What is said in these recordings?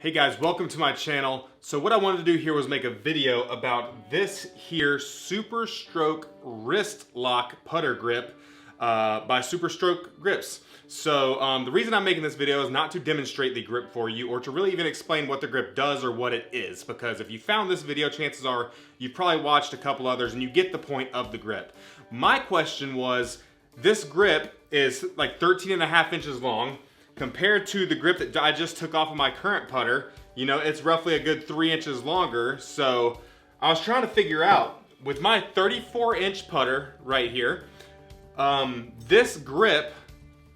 Hey guys, welcome to my channel. So what I wanted to do here was make a video about this here SuperStroke Wristlock putter grip by SuperStroke grips. So the reason I'm making this video is not to demonstrate the grip for you or to really even explain what the grip does or what it is, because if you found this video, chances are you've probably watched a couple others and you get the point of the grip. My question was, this grip is like 13.5 inches long. Compared to the grip that I just took off of my current putter, you know, it's roughly a good 3 inches longer. So I was trying to figure out, with my 34-inch putter right here, this grip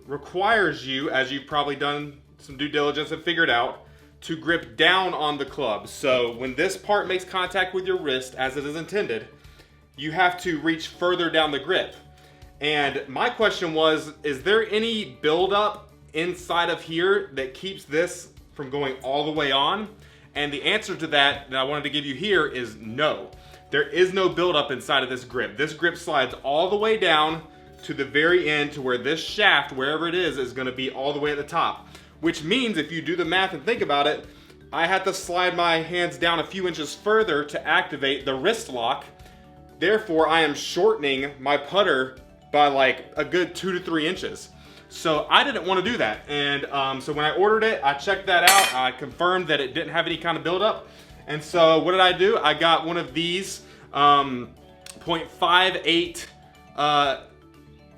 requires you, as you've probably done some due diligence and figured out, to grip down on the club. So when this part makes contact with your wrist, as it is intended, you have to reach further down the grip. And my question was, is there any buildup inside of here that keeps this from going all the way on? And the answer to that I wanted to give you here is no. There is no buildup inside of this grip. This grip slides all the way down to the very end, to where this shaft, wherever it is going to be all the way at the top. Which means, if you do the math and think about it, I had to slide my hands down a few inches further to activate the wrist lock. Therefore, I am shortening my putter by like a good 2 to 3 inches. So I didn't want to do that, and so when I ordered it, I checked that out. I confirmed that it didn't have any kind of buildup, and so what did I do? I got one of these 0.58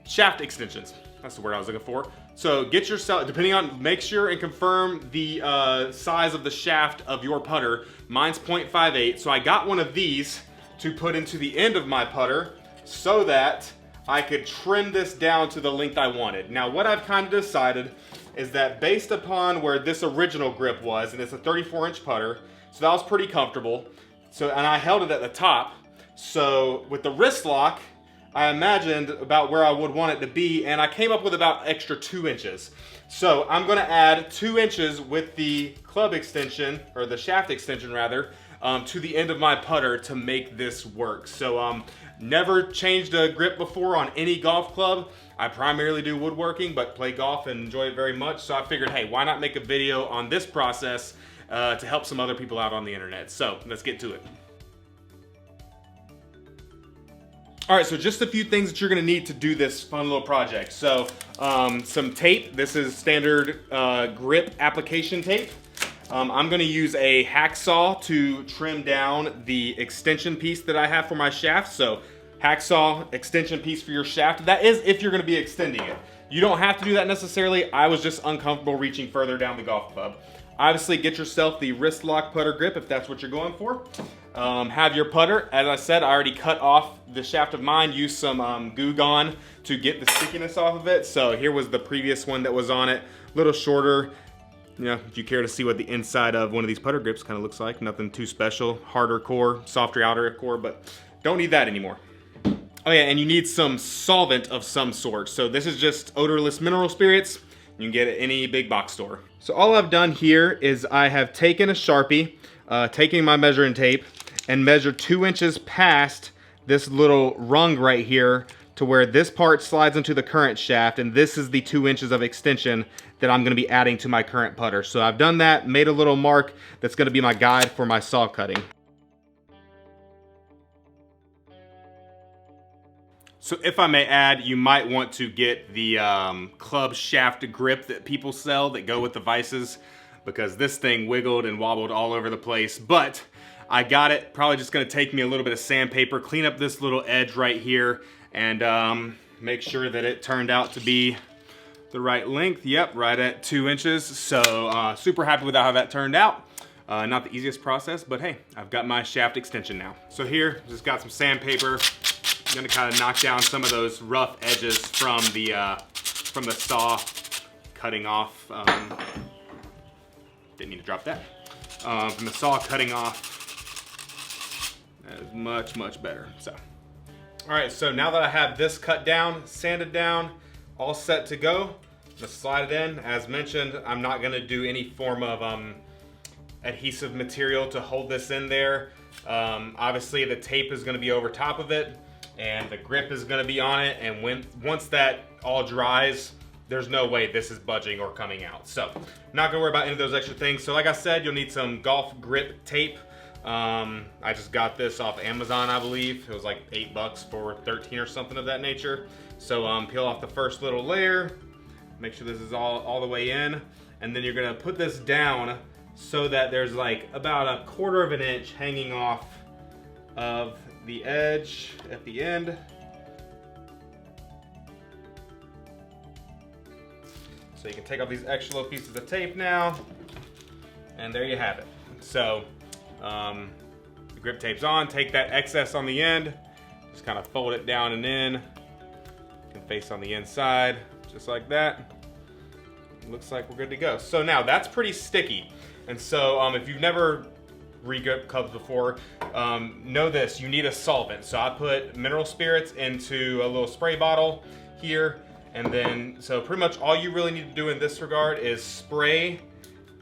shaft extensions. That's the word I was looking for. So get yourself, depending on, make sure and confirm the size of the shaft of your putter. Mine's 0.58, so I got one of these to put into the end of my putter so that I could trim this down to the length I wanted. Now, what I've kind of decided is that based upon where this original grip was, and it's a 34-inch putter, so that was pretty comfortable. So, and I held it at the top. So with the wrist lock, I imagined about where I would want it to be, and I came up with about extra 2 inches. So I'm gonna add 2 inches with the club extension, or the shaft extension rather, to the end of my putter to make this work. So never changed a grip before on any golf club. I primarily do woodworking, but play golf and enjoy it very much. So I figured, hey, why not make a video on this process to help some other people out on the internet. So let's get to it. All right, so just a few things that you're gonna need to do this fun little project. So some tape. This is standard grip application tape. I'm gonna use a hacksaw to trim down the extension piece that I have for my shaft. So hacksaw extension piece for your shaft. That is if you're gonna be extending it. You don't have to do that necessarily. I was just uncomfortable reaching further down the golf club. Obviously, get yourself the wrist lock putter grip if that's what you're going for. Have your putter. As I said, I already cut off the shaft of mine, used some Goo Gone to get the stickiness off of it. So here was the previous one that was on it, a little shorter. You know, if you care to see what the inside of one of these putter grips kind of looks like, nothing too special. Harder core, softer outer core, but don't need that anymore. Oh yeah, and you need some solvent of some sort. So this is just odorless mineral spirits. You can get it at any big box store. So all I've done here is I have taken a Sharpie, taking my measuring tape, and measured 2 inches past this little rung right here to where this part slides into the current shaft, and this is the 2 inches of extension that I'm gonna be adding to my current putter. So I've done that, made a little mark that's gonna be my guide for my saw cutting. So if I may add, you might want to get the club shaft grip that people sell that go with the vices, because this thing wiggled and wobbled all over the place, but I got it. Probably just gonna take me a little bit of sandpaper, clean up this little edge right here, and make sure that it turned out to be the right length. Yep, right at 2 inches. So super happy with how that turned out. Not the easiest process, but hey, I've got my shaft extension now. So here, just got some sandpaper. I'm gonna kind of knock down some of those rough edges from the saw cutting off. Didn't need to drop that. From the saw cutting off. That is much, much better. So, all right, so now that I have this cut down, sanded down, all set to go, I'm gonna slide it in. As mentioned, I'm not gonna do any form of adhesive material to hold this in there. Obviously the tape is gonna be over top of it, and the grip is gonna be on it, and once that all dries, there's no way this is budging or coming out. So not gonna worry about any of those extra things. So like I said, you'll need some golf grip tape. I just got this off Amazon, I believe. It was like $8 for 13 or something of that nature. So peel off the first little layer, make sure this is all the way in, and then you're gonna put this down so that there's like about 1/4 of an inch hanging off of the edge at the end. So you can take off these extra little pieces of tape now, and there you have it. So the grip tape's on, take that excess on the end, just kind of fold it down and in. You can face on the inside, just like that. Looks like we're good to go. So now that's pretty sticky. And so if you've never re-gripped clubs before, know this, you need a solvent. So I put mineral spirits into a little spray bottle here. And then, so pretty much all you really need to do in this regard is spray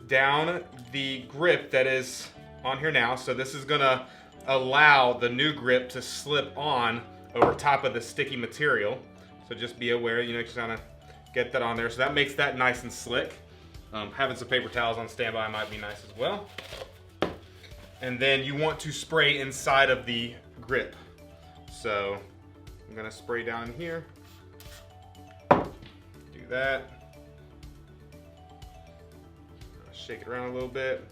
down the grip that is on here now. So this is gonna allow the new grip to slip on over top of the sticky material. So just be aware, you know, just kind of get that on there. So that makes that nice and slick. Having some paper towels on standby might be nice as well. And then you want to spray inside of the grip. So I'm gonna spray down in here. Do that. Shake it around a little bit.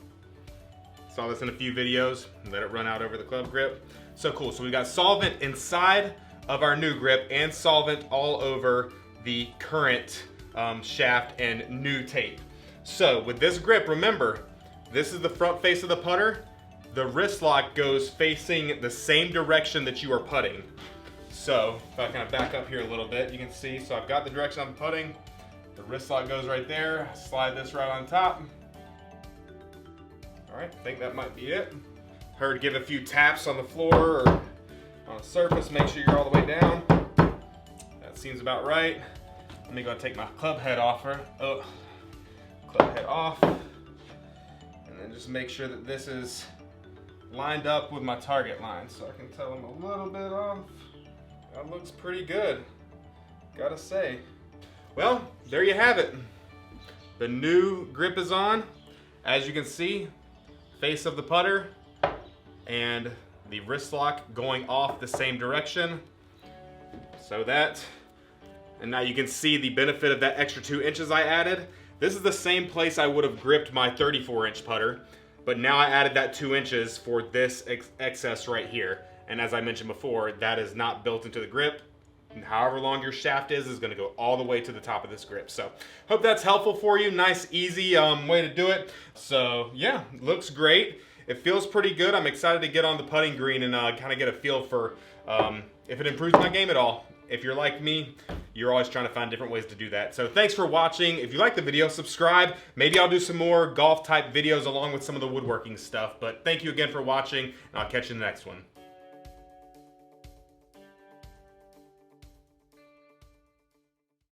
Saw this in a few videos. Let it run out over the club grip. So cool. So we got solvent inside of our new grip and solvent all over the current shaft and new tape. So with this grip, remember, this is the front face of the putter. The wrist lock goes facing the same direction that you are putting. So if I kind of back up here a little bit, you can see, so I've got the direction I'm putting. The wrist lock goes right there. Slide this right on top. All right, I think that might be it. Heard give a few taps on the floor or on a surface, make sure you're all the way down. That seems about right. Let me go take my club head off club head off. And then just make sure that this is lined up with my target line. So I can tell them a little bit off. That looks pretty good, gotta say. Well, there you have it. The new grip is on. As you can see, face of the putter and the wrist lock going off the same direction. So and now you can see the benefit of that extra 2 inches I added. This is the same place I would have gripped my 34-inch putter, but now I added that 2 inches for this excess right here. And as I mentioned before, that is not built into the grip. And however long your shaft is gonna go all the way to the top of this grip. So hope that's helpful for you. Nice, easy way to do it. So yeah, looks great. It feels pretty good. I'm excited to get on the putting green and kind of get a feel for if it improves my game at all. If you're like me, you're always trying to find different ways to do that. So thanks for watching. If you like the video, subscribe. Maybe I'll do some more golf type videos along with some of the woodworking stuff. But thank you again for watching, and I'll catch you in the next one.